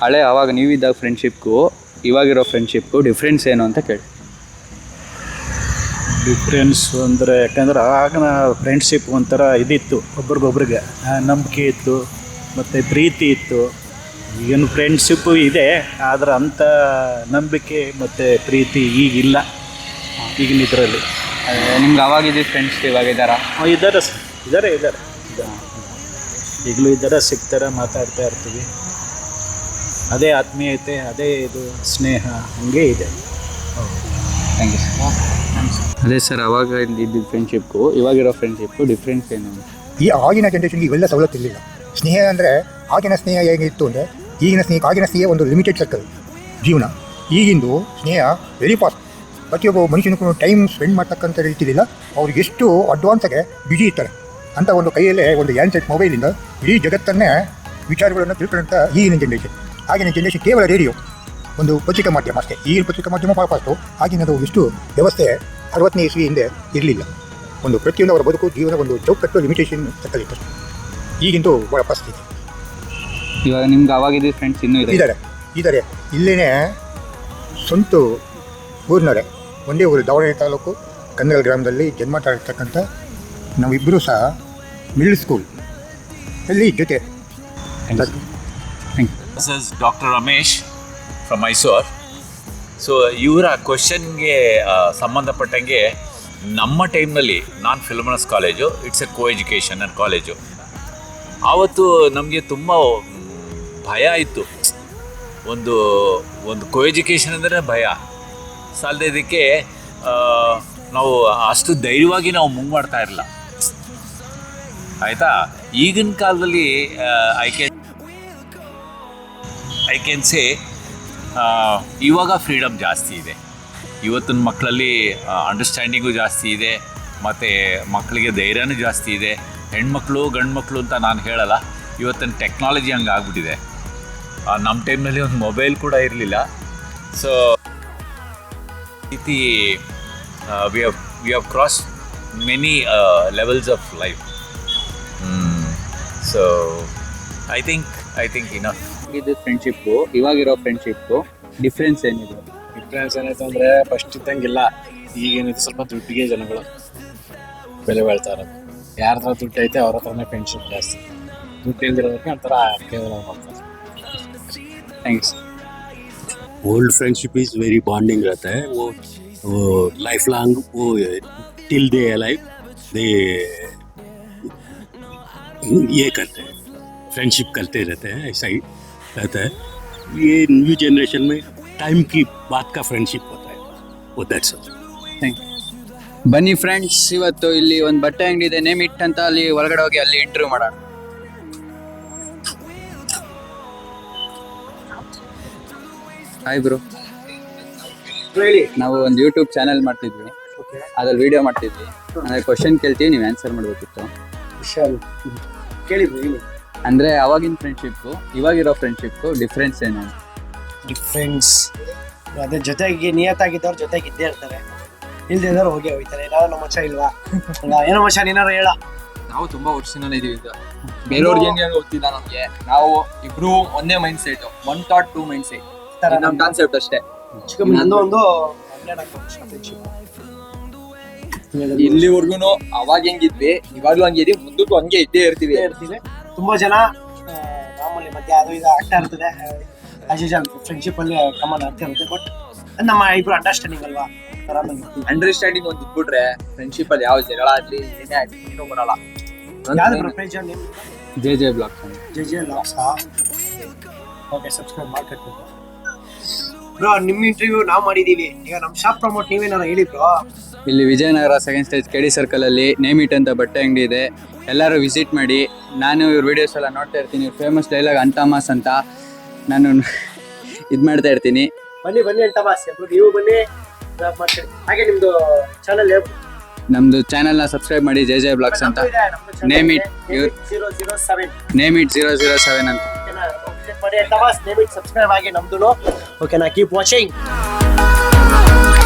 ಹಳೆ ಆವಾಗ ನೀವಿದ್ದಾಗ ಫ್ರೆಂಡ್ಶಿಪ್ಗೂ ಇವಾಗಿರೋ ಫ್ರೆಂಡ್ಶಿಪ್ಗೂ ಡಿಫ್ರೆನ್ಸ್ ಏನು ಅಂತ ಕೇಳಿ. ಡಿಫ್ರೆನ್ಸ್ ಅಂದರೆ ಯಾಕಂದ್ರೆ ಆಗಿನ ಫ್ರೆಂಡ್ಶಿಪ್ ಒಂಥರ ಇದಿತ್ತು, ಒಬ್ರಿಗೊಬ್ರಿಗೆ ನಂಬಿಕೆ ಇತ್ತು ಮತ್ತು ಪ್ರೀತಿ ಇತ್ತು. ಈಗಿನ ಫ್ರೆಂಡ್ಶಿಪ್ಪು ಇದೆ, ಆದರೆ ಅಂಥ ನಂಬಿಕೆ ಮತ್ತು ಪ್ರೀತಿ ಈಗಿಲ್ಲ ಈಗಿನ ಇದರಲ್ಲಿ. ನಿಮ್ಗೆ ಅವಾಗಿದ್ದು ಫ್ರೆಂಡ್ಸ್ ಇವಾಗ ಇದ್ದಾರಾ? ಇದ್ದಾರೆ ಈಗಲೂ ಇದ್ದಾರೆ, ಸಿಗ್ತಾರೆ, ಮಾತಾಡ್ತಾ ಇರ್ತೀವಿ. ಅದೇ ಆತ್ಮೀಯತೆ, ಅದೇ ಇದು ಸ್ನೇಹ ಹಂಗೆ ಇದೆ. Thank you sir. ಅದೇ ಸರ್, ಅವಾಗ ಇದ್ದಿದ್ದು ಫ್ರೆಂಡ್ಶಿಪ್ಗೂ ಇವಾಗಿರೋ ಫ್ರೆಂಡ್ಶಿಪ್ಗೂ ಡಿಫ್ರೆನ್ಸ್ ಏನು? ಈ ಆಗಿನ ಜನ್ರೇಷನ್ಗೆ ಇವೆಲ್ಲ ಸವಲತ್ತು ಇರಲಿಲ್ಲ. ಸ್ನೇಹ ಅಂದರೆ ಆಗಿನ ಸ್ನೇಹ ಹೇಗಿತ್ತು ಅಂದರೆ ಆಗಿನ ಸ್ನೇಹ ಒಂದು ಲಿಮಿಟೆಡ್ ಸರ್ಕಲ್ ಜೀವನ. ಈಗಿಂದು ಸ್ನೇಹ ವೆರಿ ಫಾಸ್ಟ್. ಪ್ರತಿಯೊಬ್ಬ ಮನುಷ್ಯನಿಗೂ ಟೈಮ್ ಸ್ಪೆಂಡ್ ಮಾಡ್ತಕ್ಕಂಥ ರೀತಿಲಿಲ್ಲ. ಅವ್ರಿಗೆ ಎಷ್ಟು ಅಡ್ವಾನ್ಸಾಗೆ ಬ್ಯುಸಿ ಇರ್ತಾರೆ ಅಂತ ಒಂದು ಕೈಯಲ್ಲೇ ಒಂದು ಹ್ಯಾಂಡ್ಸೆಟ್ ಮೊಬೈಲಿಂದ ಇಡೀ ಜಗತ್ತನ್ನೇ ವಿಚಾರಗಳನ್ನು ತಿಳ್ಕೊಳ್ಳೋಂಥ ಈಗಿನ ಜನ್ರೇಷನ್. ಆಗಿನ ಜನ್ರೇಷನ್ ಕೇವಲ ರೇಡಿಯೋ, ಒಂದು ಪತ್ರಿಕಾ ಮಾಧ್ಯಮ ಅಷ್ಟೇ. ಈಗಿನ ಪತ್ರಿಕಾ ಮಾಧ್ಯಮ ಭಾಳ ಫಾಸ್ಟು. ಆಗಿನದು ಇಷ್ಟು ವ್ಯವಸ್ಥೆ 60ನೇ ಇಸ್ವಿ ಹಿಂದೆ ಇರಲಿಲ್ಲ. ಒಂದು ಪ್ರತಿಯೊಂದು ಅವರ ಬದುಕು ಜೀವನ ಒಂದು ಚೌಕಟ್ಟು ಲಿಮಿಟೇಷನ್ ಸರ್ಕಲ್ ಇತ್ತು. ಈಗಿಂದು ಭಾಳ ಫಾಸ್ಟ್ ಇದೆ. ಇವಾಗ ನಿಮ್ಗೆ ಅವಾಗಿದ್ದು ಫ್ರೆಂಡ್ಸ್ ಇನ್ನೂ ಇದ್ದಾರೆ ಇಲ್ಲೇ ಸ್ವಂತ ಊರಿನವರೇ, ಒಂದೇ ಊರು, ದಾವಣಗೆರೆ ತಾಲೂಕು ಕನ್ನಡ ಗ್ರಾಮದಲ್ಲಿ ಜನ್ಮ ತಾಳಿರ್ತಕ್ಕಂಥ ನಾವಿಬ್ಬರೂ ಸಹ ಮಿಡ್ಲ್ ಸ್ಕೂಲ್ ಅಲ್ಲಿ ಜೊತೆ. This is Dr. Ramesh from Mysore. So ಇವರ ಕ್ವಶನ್ಗೆ ಸಂಬಂಧಪಟ್ಟಂಗೆ ನಮ್ಮ ಟೈಮ್ನಲ್ಲಿ ನಾನು Philomena's college, it's a co education college. ಆವತ್ತು ನಮಗೆ ತುಂಬ ಭಯ ಇತ್ತು. ಒಂದು ಕೋ ಎಜುಕೇಷನ್ ಅಂದರೆ ಭಯ ಸಾಲದೆ. ಇದಕ್ಕೆ ನಾವು ಅಷ್ಟು ಧೈರ್ಯವಾಗಿ ನಾವು ಮೂವ್ ಮಾಡ್ತಾ ಇರಲಿಲ್ಲ, ಆಯಿತಾ. ಈಗಿನ ಕಾಲದಲ್ಲಿ ಐ ಕ್ಯಾನ್ ಸೇ ಇವಾಗ ಫ್ರೀಡಮ್ ಜಾಸ್ತಿ ಇದೆ. ಇವತ್ತಿನ ಮಕ್ಕಳಲ್ಲಿ ಅಂಡರ್ಸ್ಟ್ಯಾಂಡಿಂಗು ಜಾಸ್ತಿ ಇದೆ, ಮತ್ತು ಮಕ್ಕಳಿಗೆ ಧೈರ್ಯನೂ ಜಾಸ್ತಿ ಇದೆ. ಹೆಣ್ಮಕ್ಳು ಗಂಡು ಮಕ್ಕಳು ಅಂತ ನಾನು ಹೇಳಲ್ಲ, ಇವತ್ತಿನ ಟೆಕ್ನಾಲಜಿ ಹಂಗೆ ಆಗ್ಬಿಟ್ಟಿದೆ. ನಮ್ಮ ಟೈಮ್ನಲ್ಲಿ ಒಂದು ಮೊಬೈಲ್ ಕೂಡ ಇರಲಿಲ್ಲ. ಸೊ ರೀತಿ we have cross many levels of life. So I think enough. ಇದು ಫ್ರೆಂಡ್ಶಿಪ್ಗೂ ಇವಾಗಿರೋ ಫ್ರೆಂಡ್ಶಿಪ್ಗೂ ಡಿಫ್ರೆನ್ಸ್ ಏನಿದೆ? ಡಿಫ್ರೆನ್ಸ್ ಏನಾಯ್ತು ಅಂದರೆ ಫಸ್ಟ್ ಇದ್ದಂಗಿಲ್ಲ. ಈಗೇನಿದೆ ಸ್ವಲ್ಪ ದುಡ್ಡಿಗೆ ಜನಗಳು ಬೆಲೆ ಬಾಳ್ತಾ ಇರೋದು. ಯಾರ ಹತ್ರ ದುಡ್ಡು ಐತೆ ಅವ್ರ ಹತ್ರನೇ ಫ್ರೆಂಡ್ಶಿಪ್ ಜಾಸ್ತಿ. ದುಡ್ಡು ಇಲ್ದಿರೋದಕ್ಕೆ ಒಂಥರ ಕೇವಲ ಮಾಡ್ತಾರೆ. Thanks. Old friendship is very bonding रहता है. वो लाइफ लॉन्ग, वो टिल दे लाइफ दे ये करते हैं, फ्रेंडशिप करते रहते हैं. ऐसा ही रहता है. ये न्यू जनरेशन में टाइम की बात का फ्रेंडशिप होता है. वो दैट्स ऑल. Thank you. ಬನ್ನಿ ಫ್ರೆಂಡ್ಸ್, ಇವತ್ತು ಇಲ್ಲಿ ಒಂದು ಬಟ್ಟೆ ಅಂಗಡಿ ಇದೆ, ನೇಮ್ ಇಟ್ ಅಂತ. ಅಲ್ಲಿ ಒಳಗಡೆ ಹೋಗಿ ಅಲ್ಲಿ ಇಂಟರ್ವ್ಯೂ ಮಾಡೋಣ. Hi bro. ನಾವು ಒಂದು ಯೂಟ್ಯೂಬ್ ಚಾನೆಲ್ ಮಾಡ್ತಿದ್ವಿ, ಅದ್ರಲ್ಲಿ ವಿಡಿಯೋ ಮಾಡ್ತಿದ್ವಿ. ಅಂದರೆ ಕ್ವಶನ್ ಕೇಳ್ತೀವಿ, ನೀವು ಆನ್ಸರ್ ಮಾಡಬೇಕಿತ್ತು. ಅಂದರೆ ಅವಾಗಿನ ಫ್ರೆಂಡ್ಶಿಪ್ಗೂ ಇವಾಗಿರೋ ಫ್ರೆಂಡ್ಶಿಪ್ಗೂ ಡಿಫ್ರೆನ್ಸ್ ಏನು? ಡಿಫ್ರೆನ್ಸ್ ಅದೇ, ಜೊತೆಗೆ ನಿಯತ್ತಾಗಿದ್ದವ್ರು ಜೊತೆಗೆ ಇದ್ದೇ ಇರ್ತಾರೆ, ಇಲ್ದಿದ್ದವ್ರು ಹೋಗಿ ಹೋಗ್ತಾರೆ. ನಾವು ನಮ್ಮ ಮಚ್ಚ ಇಲ್ವಾ? ಏನೋ ಮಚ್ಚ ನೀನಾರು ಹೇಳ. ನಾವು ತುಂಬಾ ವರ್ಷದಿಂದ ಇದೀವಿ ಈಗ. ಬೇರೆಯವ್ರಿಗೆ ಹೆಂಗೆ ಗೊತ್ತಿಲ್ಲ ನಮ್ಗೆ. ನಾವು ಇಬ್ರು ಒಂದೇ mind set, 1 thought 2 mind set ನಮ್ಮ ಕಾನ್ಸೆಪ್ಟ್ ಅಷ್ಟೇ. ಇಲ್ಲಿವರೆಗೂ ಅವಾಗ ಹೆಂಗಿದ್ವಿ, ಇವಾಗ್ಲೂ ಹಂಗಿದೀವಿ, ಮುಂದಕ್ಕೂ ಹಂಗೆ ಇದ್ದೇ ಇರ್ತೀವಿ. ತುಂಬಾ ಜನ ಮಾಮೂಲಿ ಮಧ್ಯೆ ಅದು ಇದು ಆಗ್ತಾ ಇರ್ತದೆ. ಫ್ರೆಂಡ್ಶಿಪ್ ಅಲ್ಲಿ ಕಮಾನ್ ಆಗ್ತಾ ಇರುತ್ತೆ. ಬಟ್ ನಮ್ಮ ಇಬ್ರು ಅಂಡರ್ಸ್ಟ್ಯಾಂಡಿಂಗ್ ಅಲ್ವಾ, ಅಂಡರ್ಸ್ಟ್ಯಾಂಡಿಂಗ್ ಒಂದು ಇದ್ಬಿಟ್ರೆ ಫ್ರೆಂಡ್ಶಿಪ್ ಅಲ್ಲಿ ಯಾವ ಜಗಳ ಆಗ್ಲಿ ಏನೇ ಆಗ್ಲಿ ಏನೂ ಬರಲ್ಲ. J blogs. ಓಕೆ, ಸಬ್ಸ್ಕ್ರೈಬ್ ಮಾಡ್ಕೊಳ್ತೀವಿ ಬ್ರೋ. ನಿಮ್ಮ ಇಂಟರ್ವ್ಯೂ ನಾವು ಮಾಡಿದೀವಿ. ಈಗ ನಮ್ಮ ಶಾಪ್ ಪ್ರಮೋಟ್ ನೀವೇನಾರು ಹೇಳಿ ಬ್ರೋ. ಇಲ್ಲಿ ವಿಜಯನಗರ ಸೆಕೆಂಡ್ ಸ್ಟೇಜ್ ಕೆಡಿ ಸರ್ಕಲಲ್ಲಿ ನೇಮ್ ಇಟ್ ಅಂತ ಬಟ್ಟೆ ಅಂಗಡಿ ಇದೆ. ಎಲ್ಲರೂ ವಿಸಿಟ್ ಮಾಡಿ. ನಾನು ಇವ್ರ ವೀಡಿಯೋಸ್ ಎಲ್ಲ ನೋಡ್ತಾ ಇರ್ತೀನಿ. ಫೇಮಸ್ ಡೈಲಾಗ್ ಅಂಟಮಾಸ್ ಅಂತ ನಾನು ಇದು ಮಾಡ್ತಾ ಇರ್ತೀನಿ. ಬನ್ನಿ ಅಂಟಮಾಸ್, ನೀವು ಬನ್ನಿ ಮಾಡ್ತೀರಿ. ಹಾಗೆ ನಿಮ್ದು ಚಾನಲ್, ನಮ್ದು ಚಾನೆಲ್ನ ಸಬ್ಸ್ಕ್ರೈಬ್ ಮಾಡಿ, ಜೆ ಬ್ಲಾಗ್ಸ್ ಅಂತ. ನೇಮ್ ಇಟ್ 007 ಅಂತ ಮಾಡಿ. ಅಂಟಮಾಸ್ ನೇಮ್ ಇಟ್ ಸಬ್ಸ್ಕ್ರೈಬ್ ಆಗಿ ನಮ್ದು. ಓಕೆನಾ? Keep watching.